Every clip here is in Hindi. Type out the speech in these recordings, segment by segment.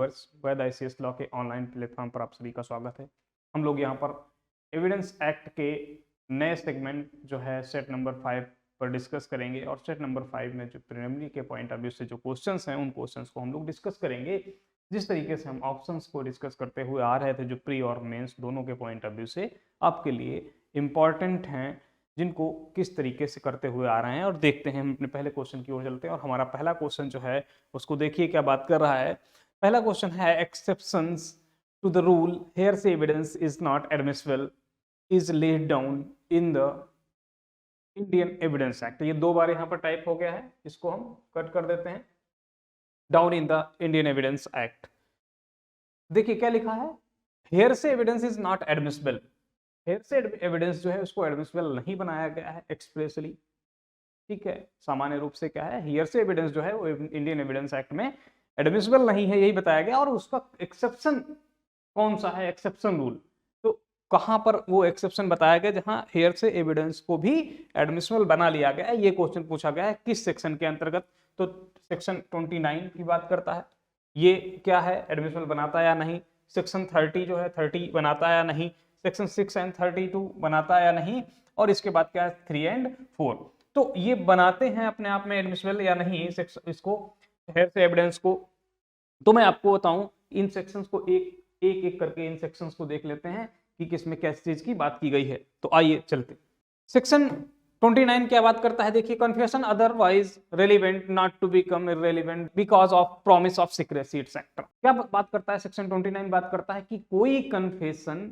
व्यूअर्स, वैद ICS लॉ के ऑनलाइन प्लेटफॉर्म पर आप सभी का स्वागत है। हम लोग यहाँ पर एविडेंस एक्ट के नए सेगमेंट जो है सेट नंबर 5 पर डिस्कस करेंगे और सेट नंबर 5 में जो प्रिलिमिनरी के पॉइंट ऑफ व्यू से जो क्वेश्चंस हैं उन क्वेश्चंस को हम लोग डिस्कस करेंगे। जिस तरीके से हम ऑप्शंस को डिस्कस करते हुए आ रहे थे जो प्री और मेंस दोनों के पॉइंट ऑफ व्यू से आपके लिए इम्पॉर्टेंट हैं, जिनको किस तरीके से करते हुए आ रहे हैं। और देखते हैं, हम अपने पहले क्वेश्चन की ओर चलते हैं और हमारा पहला क्वेश्चन जो है उसको देखिए क्या बात कर रहा है। पहला क्वेश्चन है exceptions to the rule hearsay evidence is not admissible is laid down in the Indian evidence Act. ये दो बार यहाँ पर टाइप हो गया है, इसको हम कट कर देते हैं। Down in the Indian evidence Act, देखिए क्या लिखा है, hearsay evidence is not admissible. Hearsay evidence जो है उसको एडमिसिबल नहीं बनाया गया है एक्सप्रेसली, ठीक है। सामान्य रूप से क्या है, हेयरसे एविडेंस जो है वो इंडियन एविडेंस एक्ट में एडमिसिबल नहीं है, यही बताया गया। और उसका एक्सेप्शन कौन सा है, एक्सेप्शन रूल, तो कहां पर वो एक्सेप्शन बताया गया जहां हेयरसे एविडेंस को भी एडमिसिबल बना लिया गया है। ये क्वेश्चन पूछा गया है किस सेक्शन के अंतर्गत, तो सेक्शन 29 की बात करता है। ये क्या है, एडमिसिबल बनाता है या नहीं। सेक्शन 30 जो है 30 बनाता है या नहीं। सेक्शन 6 एंड 32 बनाता है या नहीं। और इसके बाद क्या है 3 एंड 4, तो ये बनाते हैं अपने आप में एडमिसिबल या नहीं इसको हेयरसे एविडेंस को। तो मैं आपको बताऊं, इन सेक्शंस को एक करके इन सेक्शंस को देख लेते हैं कि किसमें किस चीज की बात की गई है। तो आइए चलते। सेक्शन 29 क्या बात करता है, देखिए, confession otherwise relevant not to become irrelevant because of promise of secrecy etcetera. क्या बात करता है सेक्शन 29, बात करता है कि कोई कन्फेशन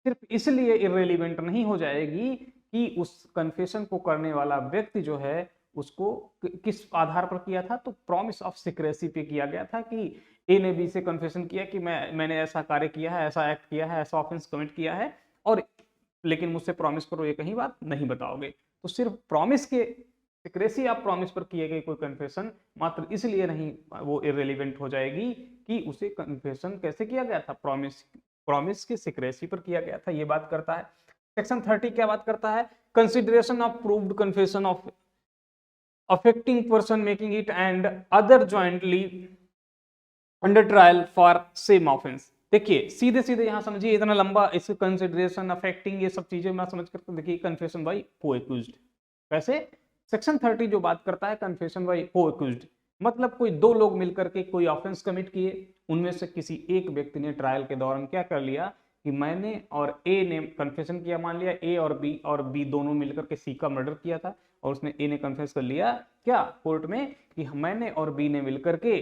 सिर्फ इसलिए इररेलेवेंट नहीं हो जाएगी कि उस कन्फेशन को करने वाला व्यक्ति जो है उसको किस आधार पर किया था, तो प्रॉमिस ऑफ सीक्रेसी पे किया गया था कि ए ने बी से कन्फेशन किया कि मैंने ऐसा कार्य किया है, ऐसा एक्ट किया है, ऐसा ऑफेंस कमिट किया है, और लेकिन मुझसे प्रॉमिस करो ये कहीं बात नहीं बताओगे। तो सिर्फ प्रॉमिस के सीक्रेसी आप प्रॉमिस पर किए गए कोई कन्फेशन मात्र इसलिए नहीं वो इररेलेवेंट हो जाएगी कि उसे कन्फेशन कैसे किया गया था, प्रॉमिस के सीक्रेसी पर किया गया था, ये बात करता है। सेक्शन 30 क्या बात करता है, consideration of proved confession of affecting person making it and other jointly under trial for same offence. देखिए सीधे सीधे यहां समझिए, इतना लंबा इसके कंसिडरेशन अफेक्टिंग ये सब चीजें मैं समझ कर, देखिए कन्फेशन बाय को एक्यूज्ड। कैसे, सेक्शन 30 जो बात करता है कन्फेशन बाय को एक्यूज्ड, मतलब कोई दो लोग मिलकर के कोई ऑफेंस कमिट किए, उनमें से किसी एक व्यक्ति ने ट्रायल के दौरान क्या कर लिया कि मैंने और ए ने कन्फेशन किया, मान लिया ए और बी दोनों मिलकर के सी का मर्डर किया था, और उसने ए ने कन्फेस कर लिया क्या कोर्ट में कि मैंने और बी ने मिलकर के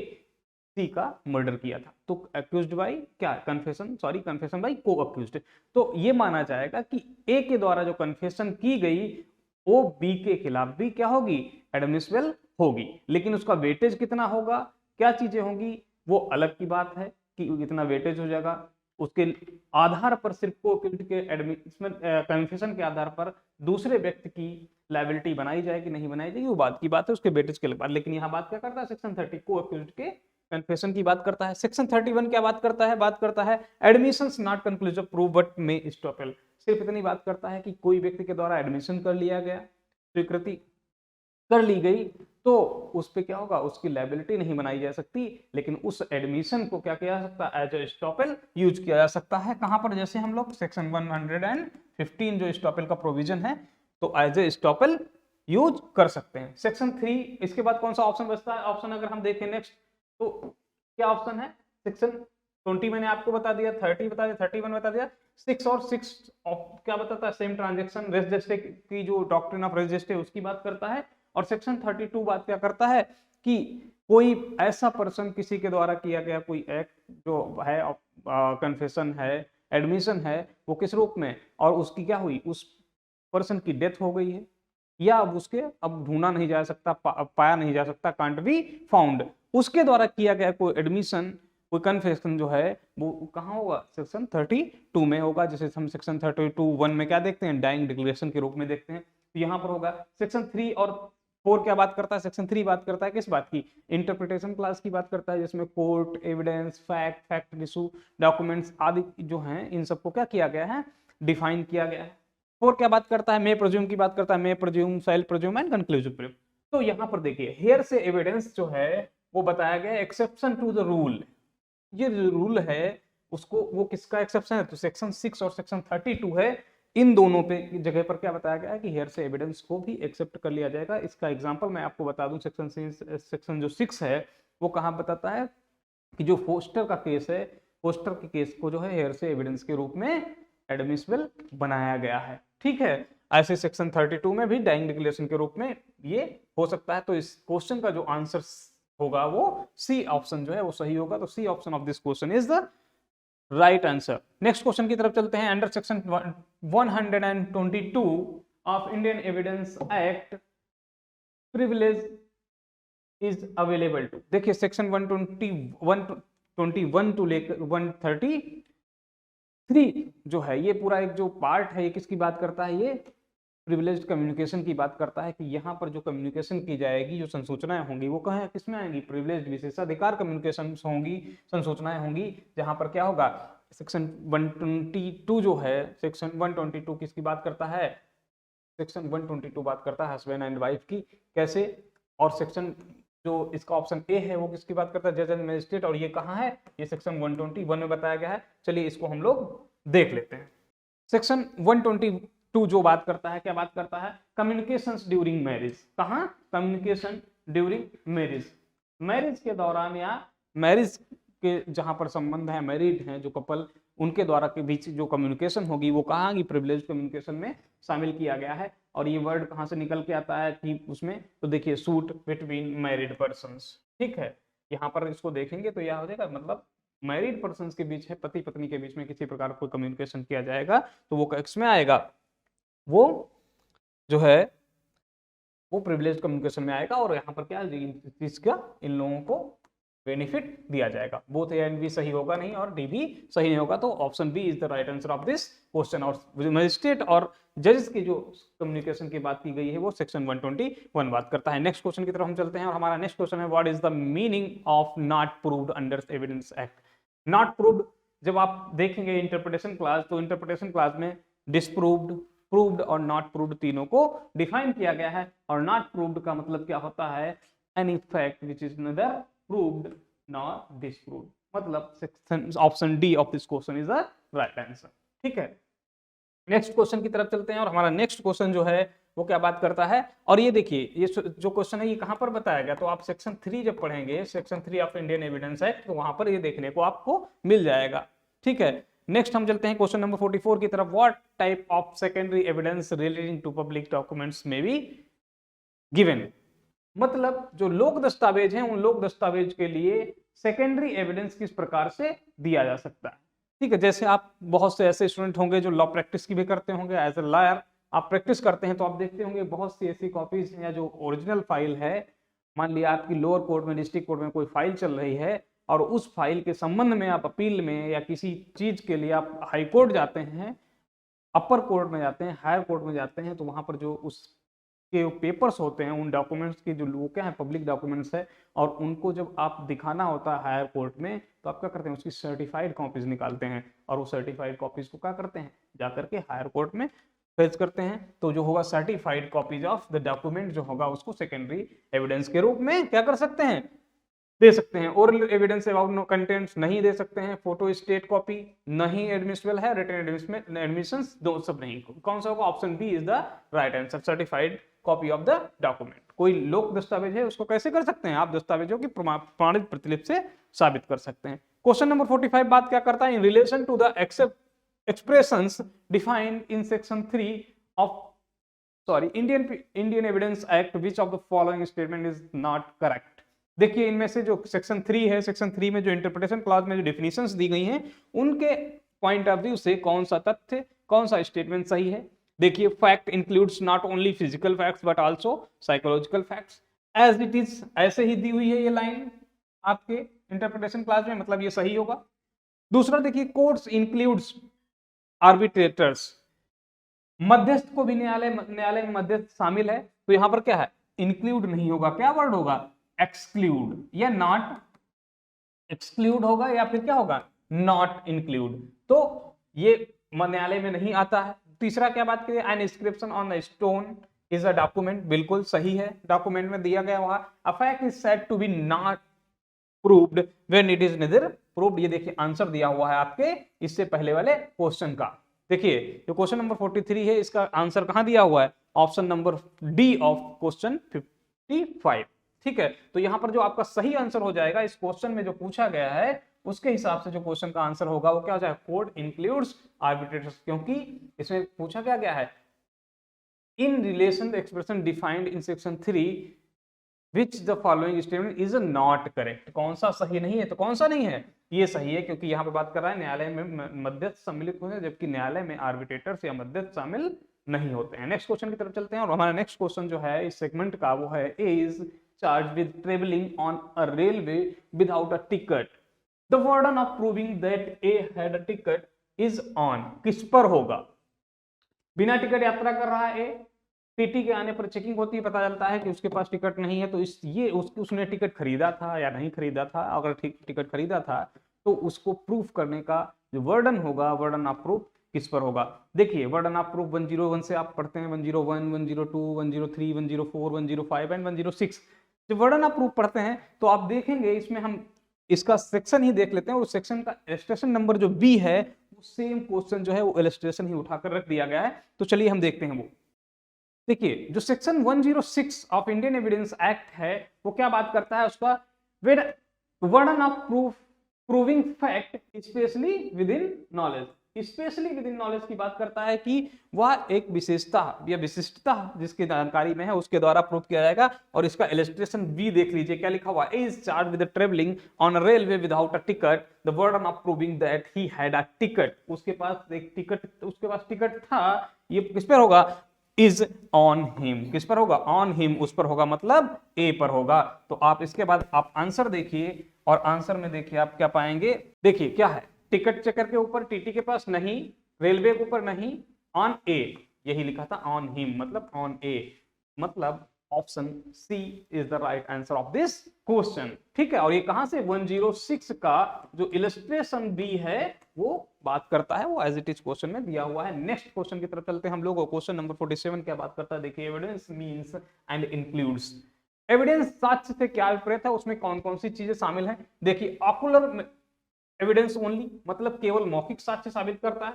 सी का मर्डर किया था। तो अक्यूज्ड बाई क्या, कन्फेशन बाई को अक्यूज्ड। तो ये माना जाएगा कि ए के द्वारा जो कन्फेशन की गई वो बी के खिलाफ भी क्या होगी, एडमिसिबल होगी, लेकिन उसका वेटेज कितना होगा, क्या चीजें होंगी, वो अलग की बात है कि इतना वेटेज हो जाएगा। उसके आधार पर सिर्फ को के कन्फेशन के आधार पर दूसरे व्यक्ति की लायबिलिटी बनाई जाएगी नहीं बनाई जाएगी, वो बात की बात है उसके वेटेज के बाद। लेकिन यहाँ बात क्या करता है, सेक्शन 30 को अक्यूज्ड के कन्फेशन की बात करता है। सेक्शन 31 क्या बात करता है admissions not conclusive proof but may estoppel. सिर्फ इतनी बात करता है कि कोई व्यक्ति के द्वारा एडमिशन कर लिया गया, स्वीकृति कर ली गई, तो उस पे क्या होगा, उसकी लायबिलिटी नहीं बनाई जा सकती, लेकिन उस एडमिशन को क्या किया जा सकता है, एज ए स्टॉपेल यूज किया जा सकता है। कहां पर, जैसे हम लोग सेक्शन 115 जो स्टॉपेल का प्रोविजन है, तो एज ए स्टॉपेल यूज कर सकते हैं। सेक्शन 3, इसके बाद कौन सा ऑप्शन बचता है, ऑप्शन अगर हम देखें नेक्स्ट, तो क्या ऑप्शन है, सेक्शन 20 मैंने आपको बता दिया, 30 बता दिया, 31 बता दिया, 6 और 6 क्या बताता है, सेम ट्रांजेक्शन रेस जस्टे की जो डॉक्ट्रिन ऑफ रेस जस्टे उसकी बात करता है। और सेक्शन 32 बात क्या करता है कि कोई ऐसा पर्सन किसी के द्वारा किया गया कोई एक्ट जो है कन्फेशन है, एडमिशन है, वो किस रूप में, और उसकी क्या हुई, उस पर्सन की डेथ हो गई है, या अब उसके अब ढूंढा नहीं जा सकता, पाया नहीं जा सकता, कांट बी फाउंड, उसके द्वारा किया गया कोई एडमिशन कोई कन्फेशन जो है वो कहाँ होगा, सेक्शन 32 में होगा। जैसे हम सेक्शन 32(1) में क्या देखते हैं, डाइंग डिक्लेरेशन के रूप में देखते हैं, तो यहाँ पर होगा। सेक्शन 3 और 4 क्या बात करता है, सेक्शन 3 बात करता है किस बात की, इंटरप्रिटेशन क्लास की बात करता है, जिसमें court, evidence, fact issue, documents आदि जो हैं इन सबको क्या किया गया है, डिफाइन किया गया है। 4 क्या बात करता है, मे प्रज्यूम की बात करता है, may presume, shall presume and conclusive proof. तो यहाँ पर देखिए हेयर से एविडेंस जो है वो बताया गया एक्सेप्शन टू द रूल, ये रूल है उसको, वो किसका एक्सेप्शन है, तो सेक्शन 6 और सेक्शन 32 है। इन दोनों पे जगह पर क्या बताया गया है कि हेयर से एविडेंस को भी एक्सेप्ट कर लिया जाएगा। इसका एग्जांपल मैं आपको बता दूं, सेक्शन जो 6 है वो कहाँ बताता है कि जो फोस्टर का केस है, फोस्टर के केस को जो है हेयर से एविडेंस के रूप में एडमिसिबल बनाया गया है। ठीक है, ऐसे सेक्शन 32 में भी डाइंग डिक्लेरेशन के रूप में ये हो सकता है। तो इस क्वेश्चन का जो आंसर होगा वो सी ऑप्शन जो है वो सही होगा। तो C option of this question is the right answer. Next question की तरफ चलते हैं। Under section 122 of Indian evidence act privilege is available to. देखिए सेक्शन 121 टू लेकर 133 जो है ये पूरा एक जो पार्ट है ये किसकी बात करता है, ये प्रिविलेज्ड कम्युनिकेशन की बात करता है कि यहाँ पर जो कम्युनिकेशन की जाएगी, जो संसूचनाएं होंगी वो कहाँ किसमें आएंगी, प्रिविलेज्ड विशेषाधिकार कम्युनिकेशन होंगी, संसूचनाएं होंगी, जहां पर क्या होगा सेक्शन 122 जो है, सेक्शन 122 किसकी बात करता है, सेक्शन 122 बात करता है हस्बैंड एंड वाइफ की, कैसे, और सेक्शन जो इसका ऑप्शन ए है वो किसकी बात करता है, जज एंड मजिस्ट्रेट, और ये कहाँ है, ये सेक्शन 121 में बताया गया है। चलिए इसको हम लोग देख लेते हैं। सेक्शन 122 जो बात करता है, क्या बात करता है, कम्युनिकेशंस ड्यूरिंग मैरिज। कहाँ, कम्युनिकेशन ड्यूरिंग मैरिज, मैरिज के दौरान या मैरिज के जहां पर संबंध है, मैरिड हैं जो कपल, उनके द्वारा के बीच जो कम्युनिकेशन होगी वो कहाँ की प्रिविलेज कम्युनिकेशन में शामिल किया गया है। और ये वर्ड कहाँ से निकल के आता है कि उसमें, तो देखिए सूट बिटवीन मैरिड पर्सन्स। ठीक है, यहाँ पर इसको देखेंगे तो यह हो जाएगा, मतलब मैरिड पर्सन्स के बीच है, पति पत्नी के बीच में किसी प्रकार कोई कम्युनिकेशन किया जाएगा तो वो किसमें आएगा, वो जो है वो प्रिविलेज कम्युनिकेशन में आएगा। और यहाँ पर क्या चीज का इन लोगों को बेनिफिट दिया जाएगा। बोथ ए एंड बी सही होगा नहीं और डी भी सही नहीं होगा, तो option B is the right answer of this question. और मजिस्ट्रेट और जजेस की जो कम्युनिकेशन की बात की गई है वो सेक्शन 121 बात करता है। नेक्स्ट क्वेश्चन की तरफ हम चलते हैं और हमारा नेक्स्ट क्वेश्चन है, what is the meaning of not proved under evidence act. Not proved जब आप देखेंगे इंटरप्रिटेशन क्लास, तो इंटरप्रिटेशन क्लास में डिसप्रूव्ड, प्रूव्ड और नॉट प्रूव्ड तीनों को डिफाइन किया गया है। और नॉट प्रूव्ड का मतलब क्या होता है, any fact which is nether proved nor disproved, मतलब section option D of this question is the right answer. ठीक है, नेक्स्ट क्वेश्चन की तरफ चलते हैं और हमारा नेक्स्ट क्वेश्चन जो है वो क्या बात करता है, और ये देखिए ये जो क्वेश्चन है ये कहां पर बताया गया, तो आप सेक्शन 3 जब पढ़ेंगे, section 3 of Indian evidence act, तो वहां पर ये देखने को आपको मिल जाएगा। ठीक है, नेक्स्ट हम चलते हैं क्वेश्चन नंबर 44 की तरफ। What type of secondary evidence relating to public documents may be given, मतलब जो लोक दस्तावेज हैं उन लोक दस्तावेज के लिए सेकेंडरी एविडेंस किस प्रकार से दिया जा सकता है। ठीक है, जैसे आप बहुत से ऐसे स्टूडेंट होंगे जो लॉ प्रैक्टिस की भी करते होंगे, एज ए लॉयर आप प्रैक्टिस करते हैं, तो आप देखते होंगे बहुत सी ऐसी कॉपीज या जो ओरिजिनल फाइल है, मान लिया आपकी लोअर कोर्ट में, डिस्ट्रिक्ट कोर्ट में कोई फाइल चल रही है और उस फाइल के संबंध में आप अपील में या किसी चीज के लिए आप हाई कोर्ट जाते हैं, अपर कोर्ट में जाते हैं, हायर कोर्ट में जाते हैं, तो वहां पर जो उस के पेपर्स होते हैं, उन डॉक्यूमेंट्स की जो क्या है पब्लिक डॉक्यूमेंट्स है, और उनको जब आप दिखाना होता है हायर कोर्ट में, तो आप क्या करते हैं उसकी सर्टिफाइड कॉपीज निकालते हैं और वो सर्टिफाइड कॉपीज को क्या करते हैं जा करके हायर कोर्ट में फेच करते हैं। तो जो होगा certified copies of the document जो होगा उसको सेकेंडरी एविडेंस के रूप में क्या कर सकते हैं, दे सकते हैं। Oral evidence about no contents नहीं दे सकते हैं, फोटो स्टेट कॉपी नहीं एडमिसिबल है, रिटन एडमिशंस दो सब नहीं। कौन सा होगा, option B is the right answer, certified copy of the document. कोई लोक दस्तावेज है उसको कैसे कर सकते हैं आप, दस्तावेजों की प्रमाणित प्रतिलिपि से साबित कर सकते हैं। क्वेश्चन नंबर 45 बात क्या करता है, in relation to the expressions defined in section 3 of Indian evidence act, which of the following statement is not correct. देखिए इनमें से जो सेक्शन 3 है, सेक्शन 3 में जो इंटरप्रिटेशन क्लॉज में जो डेफिनेशंस दी गई हैं उनके पॉइंट ऑफ व्यू से कौन सा तथ्य, कौन सा स्टेटमेंट सही है। देखिए fact includes not only physical facts but also psychological facts as it is, ऐसे ही दी हुई है ये लाइन आपके इंटरप्रिटेशन क्लास में, मतलब ये सही होगा। दूसरा देखिए कोर्ट्स इंक्लूड्स आर्बिट्रेटर्स, मध्यस्थ को भी न्यायालय में मध्यस्थ शामिल है, तो यहां पर क्या है इंक्लूड नहीं होगा, क्या वर्ड होगा एक्सक्लूड, या नॉट एक्सक्लूड होगा, या फिर क्या होगा नॉट इंक्लूड, तो ये न्यायालय में नहीं आता है। तीसरा क्या बात करिए, an inscription on the stone is a document, बिल्कुल सही है, डॉक्यूमेंट में दिया गया हुआ। A fact is said to be not proved when it is neither proved. ये देखिए आंसर दिया हुआ है आपके इससे पहले वाले क्वेश्चन का। देखिए जो क्वेश्चन नंबर 43 है इसका आंसर कहां दिया हुआ है, option number D of question 55। ठीक है, तो यहां पर जो आपका सही आंसर हो जाएगा इस क्वेश्चन में जो पूछा गया है उसके हिसाब से जो क्वेश्चन का आंसर होगा वो क्या हो जाएगा, कोड इंक्लूड्स आर्बिट्रेटर्स, क्योंकि इसमें पूछा क्या गया है in relation expression defined in section 3 which the following statement is not correct. कौन सा सही नहीं है, तो कौन सा नहीं है, ये सही है, क्योंकि यहाँ पे बात कर रहा है न्यायालय में मध्यस्थ सम्मिलित होते हैं, जबकि न्यायालय में आर्बिट्रेटर्स या मध्यस्थ शामिल नहीं होते हैं। नेक्स्ट क्वेश्चन की तरफ चलते हैं और हमारा नेक्स्ट क्वेश्चन जो है इस सेगमेंट का वो है is charge with travelling on a railway without a ticket, the burden of proving that A had a ticket is on. किस पर होगा, बिना टिकट यात्रा कर रहा है, टीटी के आने पर चेकिंग होती है, पता चलता है कि उसके पास टिकट नहीं है, तो उसने टिकट खरीदा था या नहीं खरीदा था, अगर टिकट खरीदा था तो उसको प्रूफ करने का जो वर्डन होगा, वर्डन ऑफ प्रूफ किस पर होगा। देखिए वर्डन ऑफ प्रूफ 101 से आप पढ़ते हैं, 101, 102, 103, 104, 105 एंड 106। जब वर्डन ऑफ प्रूफ पढ़ते हैं तो आप देखेंगे इसमें हम इसका सेक्शन ही देख लेते हैं, और सेक्शन का इलस्ट्रेशन नंबर जो बी है वो सेम क्वेश्चन जो है वो इलस्ट्रेशन ही उठाकर रख दिया गया है। तो चलिए हम देखते हैं। वो देखिए जो section 106 of Indian evidence Act है वो क्या बात करता है, उसका burden of proof proving fact specially within knowledge. Specially within knowledge की बात करता है कि वह एक विशेषता या विशिष्टता जिसकी जानकारी में है उसके द्वारा प्रूव किया जाएगा। और इसका इलस्ट्रेशन बी देख लीजिए क्या लिखा हुआ है, is charge with travelling on a railway without a ticket, the burden of proving that he had a ticket. उसके पास एक टिकट, उसके पास टिकट था, ये किस पर होगा, इज ऑन हिम। किस पर होगा, ऑन हिम, उस पर होगा, मतलब ए पर होगा। तो आप इसके बाद आप आंसर देखिए और आंसर में देखिए आप क्या पाएंगे। देखिए क्या है, टिकट चेकर के ऊपर टीटी के पास नहीं, रेलवे के ऊपर नहीं, ऑन ए, यही लिखा था ऑन हिम मतलब ऑन ए, मतलब option C is the right answer of this question. ठीक है, और ये कहां से 106 का जो इलस्ट्रेशन बी है वो बात करता है, वो एज इट इज क्वेश्चन में दिया हुआ है। नेक्स्ट क्वेश्चन की तरफ चलते हैं हम लोग। क्वेश्चन नंबर 47 क्या बात करता है, देखिए evidence means and includes. Evidence साक्ष्य से क्या अभिप्रेत है, उसमें कौन कौन सी चीजें शामिल हैं। देखिए ऑकुलर एविडेंस ओनली, मतलब केवल मौखिक साक्ष्य साबित करता है,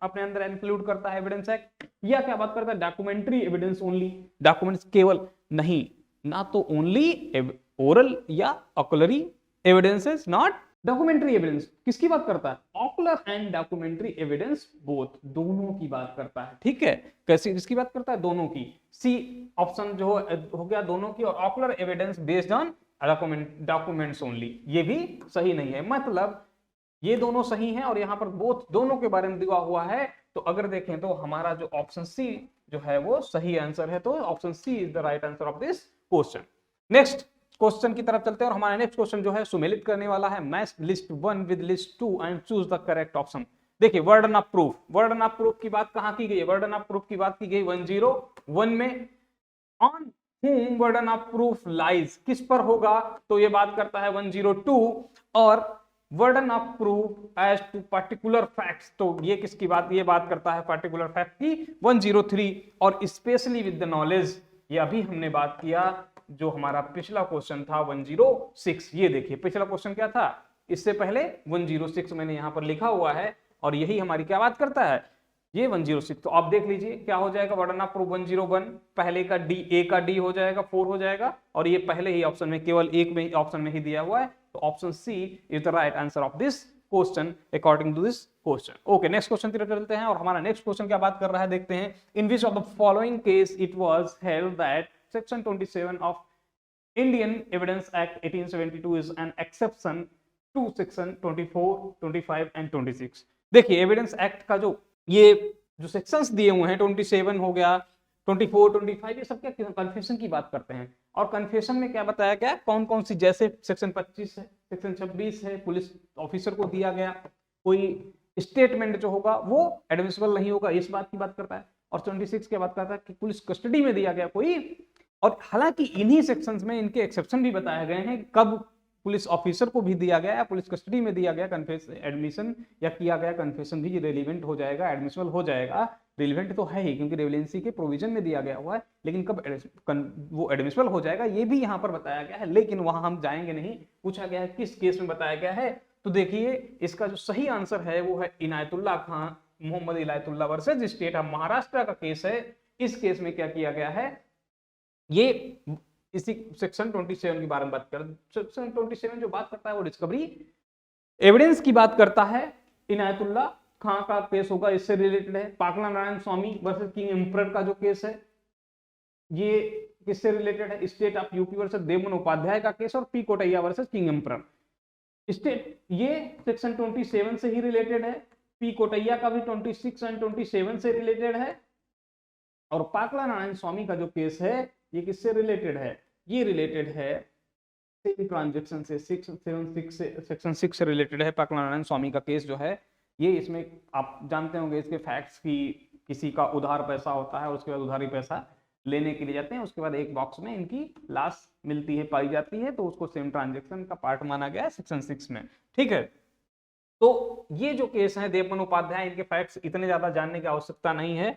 अपने अंदर इंक्लूड करता है एविडेंस एक्ट। या क्या बात करता है, डॉक्यूमेंट्री एविडेंस ओनली, डॉक्यूमेंट्स केवल नहीं, ना तो ओनली ओरल या ऑकुलरी एविडेंसेस, नॉट डॉक्यूमेंट्री एविडेंस। किसकी बात करता है, ocular and documentary evidence both, दोनों की बात करता है। ठीक है, कैसी किसकी बात करता है, दोनों की। सी ऑप्शन जो हो गया दोनों की, और ocular evidence based on documents only, ये भी सही नहीं है, मतलब ये दोनों सही हैं और यहाँ पर बोथ दोनों के बारे में दिया हुआ है। तो अगर देखें तो हमारा जो ऑप्शन सी जो है वो सही आंसर है, तो option C is the right answer of this question. Next question की तरफ चलते हैं और हमारा नेक्स्ट क्वेश्चन जो है सुमेलित करने वाला है, match list 1 with list 2 and choose the correct option. देखिए burden of proof, burden of proof की बात कहां की गई है, वर्डन ऑफ प्रूफ की बात की गई 101 में। On whom burden of proof lies, किस पर होगा, तो ये बात करता है 102। और burden of proof as to particular facts, तो ये किसकी बात, ये बात करता है particular fact की 103। और स्पेशली विद द नॉलेज, ये अभी हमने बात किया जो हमारा पिछला क्वेश्चन था 106। ये देखिए पिछला क्वेश्चन क्या था, इससे पहले 106 मैंने यहां पर लिखा हुआ है, और यही हमारी क्या बात करता है, ये 106। तो आप देख लीजिए क्या हो जाएगा, वर्डन ऑफ प्रूफ 101, पहले का डी, ए का डी हो जाएगा 4 हो जाएगा, और ये पहले ही ऑप्शन में केवल एक में ऑप्शन में ही दिया हुआ है, तो option C is the right answer of this question according to this question. Okay, next question की तरफ चलते हैं और हमारा नेक्स्ट क्वेश्चन क्या बात कर रहा है, देखते हैं। In which of the following case it was held that section 27 of Indian evidence Act 1872 is an exception to section 24, 25 and 26। देखिए एविडेंस एक्ट का ये जो सेक्शंस दिए हुए हैं 27 हो गया, 24, 25, ये सब क्या कन्फेशन की बात करते हैं। और कन्फेशन में क्या बताया गया, कौन कौन सी, जैसे सेक्शन 25 है, सेक्शन 26 है, पुलिस ऑफिसर को दिया गया कोई स्टेटमेंट जो होगा वो एडमिसिबल नहीं होगा, इस बात की बात करता है। और 26 की बात करता है कि पुलिस कस्टडी में दिया गया कोई, और हालांकि इन्हीं सेक्शंस में इनके एक्सेप्शन भी बताए गए हैं, कब पुलिस ऑफिसर को भी दिया गया, पुलिस कस्टडी में दिया गया कन्फेशन एडमिशन या किया गया कन्फेशन भी रेलिवेंट हो जाएगा, एडमिसिबल हो जाएगा। रिलेवेंट तो है ही, क्योंकि रेवलेंसी के प्रोविजन में दिया गया हुआ है, लेकिन कब वो एडमिसिबल हो जाएगा ये भी यहाँ पर बताया गया है, लेकिन वहां हम जाएंगे नहीं। पूछा गया है किस केस में बताया गया है, तो देखिए इसका जो सही आंसर है वो है Inayatullah Khan Mohammad Inayatullah versus state of Maharashtra का केस है। इस केस में क्या किया गया है, ये इसी सेक्शन 27 के बारे में बात कर, सेक्शन 27 जो बात करता है वो डिस्कवरी एविडेंस की बात करता है। इनायतुल्लाह खान का केस होगा, इससे रिलेटेड है। पाकला नारायण स्वामी वर्सेस किंग एम्परर का जो केस है ये किससे रिलेटेड है, state of UP versus Devman Upadhyay का केस, और P Kotaiah versus king emperor state, ये सेक्शन 27 से ही रिलेटेड है। पी कोटैया का भी 26 एंड 27 से रिलेटेड है, और पाकला नारायण स्वामी का जो केस है ये किससे रिलेटेड है, ये रिलेटेड है सेम ट्रांजैक्शन से, 676 से, सेक्शन 6 से रिलेटेड है। पाकला नारायण स्वामी का केस जो है ये, इसमें आप जानते होंगे इसके फैक्ट्स की, किसी का उधार पैसा होता है, उसके बाद उधारी पैसा लेने के लिए जाते हैं, उसके बाद एक बॉक्स में इनकी लाश मिलती है, पाई जाती है, तो उसको सेम ट्रांजैक्शन का पार्ट माना गया है सेक्शन 6 में। ठीक है, तो ये जो केस है देवमन उपाध्याय, इनके फैक्ट्स इतने ज्यादा जानने की आवश्यकता नहीं है।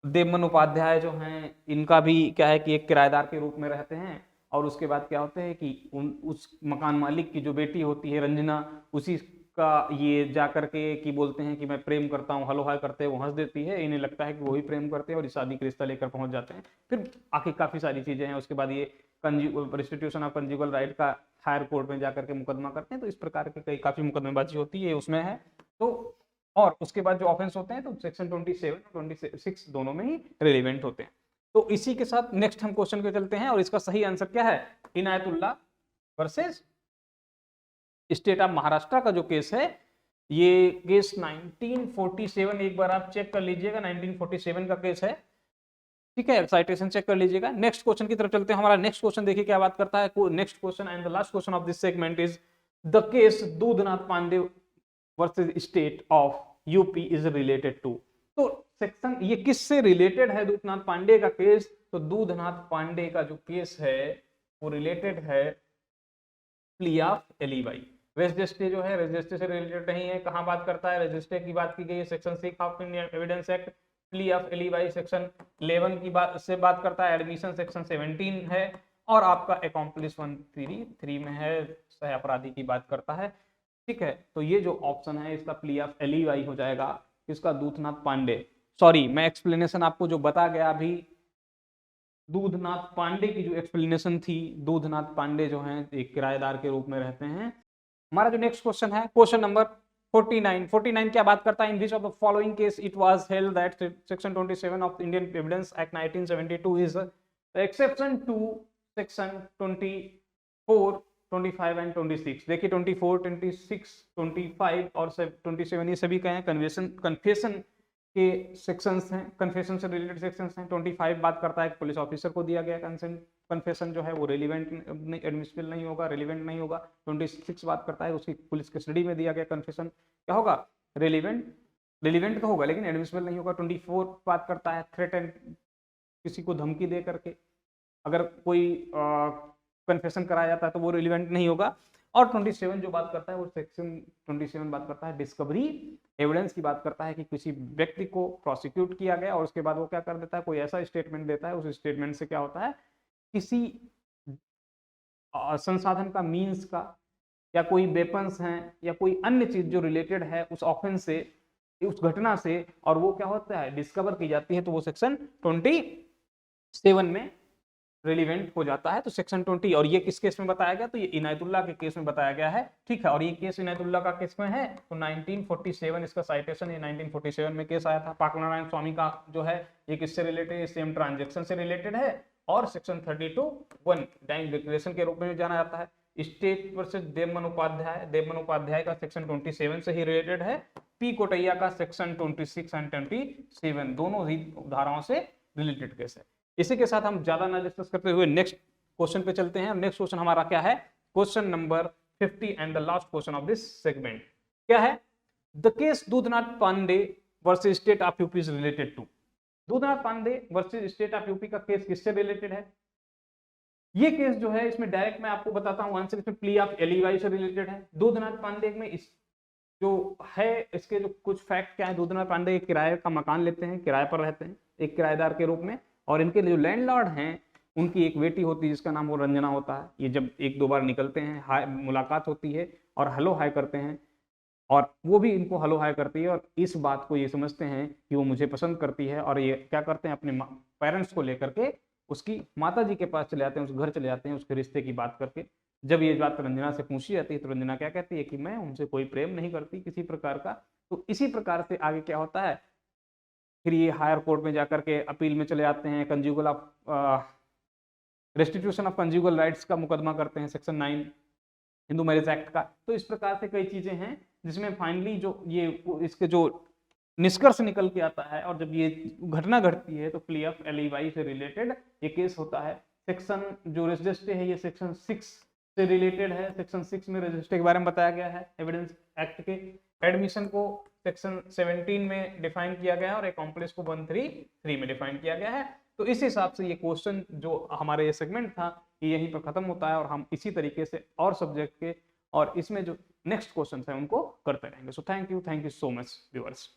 देवमन उपाध्याय जो हैं इनका भी क्या है कि एक किराएदार के रूप में रहते हैं, और उसके बाद क्या होते हैं कि उस मकान मालिक की जो बेटी होती है रंजना, उसी का ये जा करके कि बोलते हैं कि मैं प्रेम करता हूँ, हलो हाय करते हैं, वो हंस देती है, इन्हें लगता है कि वही प्रेम करते हैं और इस शादी का रिश्ता लेकर पहुंच जाते हैं। फिर आखिर काफी सारी चीजें हैं, उसके बाद ये रिस्टिट्यूशन ऑफ कंजुगल राइट का हायर कोर्ट में जाकर के मुकदमा करते हैं, तो इस प्रकार के कई काफी मुकदमेबाजी होती है उसमें है। तो और उसके बाद जो ऑफेंस होते हैं तो सेक्शन 27 और 26 दोनों में ही रिलेवेंट होते हैं। तो इसी के साथ नेक्स्ट हम क्वेश्चन पे चलते हैं, और इसका सही आंसर क्या है, Inayatullah versus state of Maharashtra का जो केस है, ये केस 1947, एक बार आप चेक कर लीजिएगा, 1947 का केस है। ठीक है, साइटेशन चेक कर लीजिएगा। नेक्स्ट क्वेश्चन की तरफ चलते हैं। हमारा नेक्स्ट क्वेश्चन देखिए क्या बात करता है। Next question and the last question of this segment is the case Dudhnath Pandey versus state of UP is related to. तो सेक्शन ये किससे रिलेटेड है दूधनाथ पांडे का केस, तो दूधनाथ पांडे का जो केस है वो रिलेटेड है प्ली ऑफ एलिबाई। रेजिस्टे जो है रेजिस्टे से रिलेटेड नहीं है। कहां बात करता है, रेजिस्टे की बात की गई है section 6 of Indian evidence act. Plea of alibi section 11 की बात से बात करता है। एडमिशन सेक्शन 17 है, और आपका अकॉम्प्लिस 133 में है, सह अपराधी की बात करता है। ठीक है, तो ये जो ऑप्शन है इसका प्ली ऑफ एलिबाई हो जाएगा, इसका दूधनाथ पांडे। सॉरी, मैं एक्सप्लेनेशन आपको जो बता गया अभी, दूधनाथ पांडे की जो एक्सप्लेनेशन थी, दूधनाथ पांडे जो हैं एक किराएदार के रूप में रहते हैं। हमारा जो नेक्स्ट क्वेश्चन है, क्वेश्चन नंबर 49 क्या बात करता है, in which of the following case it was held that section 27 of Indian evidence Act 1972 is exception to section 24, 25 and 26। देखिए 24, 26, 25 और 27 ये सभी क्या है, कन्फेशन के सेक्शंस हैं, कन्फेशन से रिलेटेड सेक्शंस हैं। 25 बात करता है पुलिस ऑफिसर को दिया गया कंसेंट, कन्फेशन जो है वो रिलेवेंट एडमिसिबल नहीं होगा, रिलेवेंट नहीं होगा। 26 बात करता है उसकी पुलिस कस्टडी में दिया गया कन्फेशन, क्या होगा, रिलेवेंट तो होगा लेकिन एडमिसिबल नहीं होगा। 24 बात करता है थ्रेट एंड, किसी को धमकी दे करके अगर कोई कन्फेशन कराया जाता है तो वो रिलेवेंट नहीं होगा। और 27 जो बात करता है वो सेक्शन 27 बात करता है डिस्कवरी एविडेंस की बात करता है कि किसी व्यक्ति को प्रोसिक्यूट किया गया और उसके बाद वो क्या कर देता है, कोई ऐसा स्टेटमेंट देता है, उस स्टेटमेंट से क्या होता है, किसी संसाधन का, मीन्स का, या कोई वेपन्स हैं या कोई अन्य चीज जो रिलेटेड है उस ऑफेंस से, उस घटना से, और वो क्या होता है डिस्कवर की जाती है, तो वो सेक्शन 27 में रिलेवेंट हो जाता है। तो सेक्शन 20, और ये किस केस में बताया गया, तो ये इनायतुल्लाह के केस में बताया गया है। ठीक है, और ये केस इनायतुल्लाह का केस में है, तो 1947 इसका साइटेशन, ये 1947 में केस आया था। पाकला नारायण स्वामी का जो है ये किससे रिलेटेड है, सेम ट्रांजैक्शन से रिलेटेड है, और सेक्शन 32(1) डाइंग डिक्लेरेशन के रूप में जाना जाता है। स्टेट वर्सेस देवमन उपाध्याय का सेक्शन 27 से ही रिलेटेड है। पी कोटैया का सेक्शन 26 एंड 27 दोनों ही धाराओं से रिलेटेड केस है। इसी के साथ हम ज्यादा ना डिस्कस करते हुए नेक्स्ट क्वेश्चन पे चलते हैं। नेक्स्ट क्वेश्चन हमारा क्या है, question number 50 and the last question of this segment क्या है, the case Dudhnath Pandey versus state of UP is related to. Dudhnath Pandey versus state of UP का केस किससे रिलेटेड है, ये केस जो है इसमें डायरेक्ट मैं आपको बताता हूं आंसर, इसमें प्ली ऑफ एलिबाई से रिलेटेड है। दूधनाथ पांडे में जो है इसके जो कुछ फैक्ट क्या है, दुधनाथ पांडे एक किराए का मकान लेते हैं, किराए पर रहते हैं एक किराएदार के रूप में, और इनके जो लैंडलॉर्ड हैं उनकी एक बेटी होती है जिसका नाम वो रंजना होता है। ये जब एक दो बार निकलते हैं, हाय मुलाकात होती है और हेलो हाय करते हैं, और वो भी इनको हेलो हाय करती है, और इस बात को ये समझते हैं कि वो मुझे पसंद करती है, और ये क्या करते हैं अपने पेरेंट्स को लेकर के उसकी माता जी के पास चले जाते हैं, उस घर चले जाते हैं उसके रिश्ते की बात करके। जब ये बात रंजना से पूछी जाती है तो रंजना क्या कहती है कि मैं उनसे कोई प्रेम नहीं करती किसी प्रकार का। तो इसी प्रकार से आगे क्या होता है, फिर ये हायर कोर्ट में जाकर के अपील में चले जाते हैं, कंज्यूगल ऑफ रेस्टिट्यूशन ऑफ कंज्यूगल राइट्स का मुकदमा करते हैं, सेक्शन 9 हिंदू मैरिज एक्ट का। तो इस प्रकार से कई चीजें हैं जिसमें फाइनली जो ये इसके जो निष्कर्ष निकल के आता है, और जब ये घटना घटती है तो प्ली ऑफ एलिबाई से रिलेटेड ये केस होता है। सेक्शन जो रेजिस्ट्री है ये सेक्शन 6 से रिलेटेड है। सेक्शन 6 में रजिस्ट्री के बारे में बताया गया है। एविडेंस एक्ट के एडमिशन को सेक्शन 17 में डिफाइन किया गया है और एकम्प्लिस को 133 में डिफाइन किया गया है। तो इस हिसाब से ये क्वेश्चन जो हमारे ये सेगमेंट था ये यहीं पर खत्म होता है, और हम इसी तरीके से और सब्जेक्ट के और इसमें जो नेक्स्ट क्वेश्चन है उनको करते रहेंगे। So thank you so much viewers.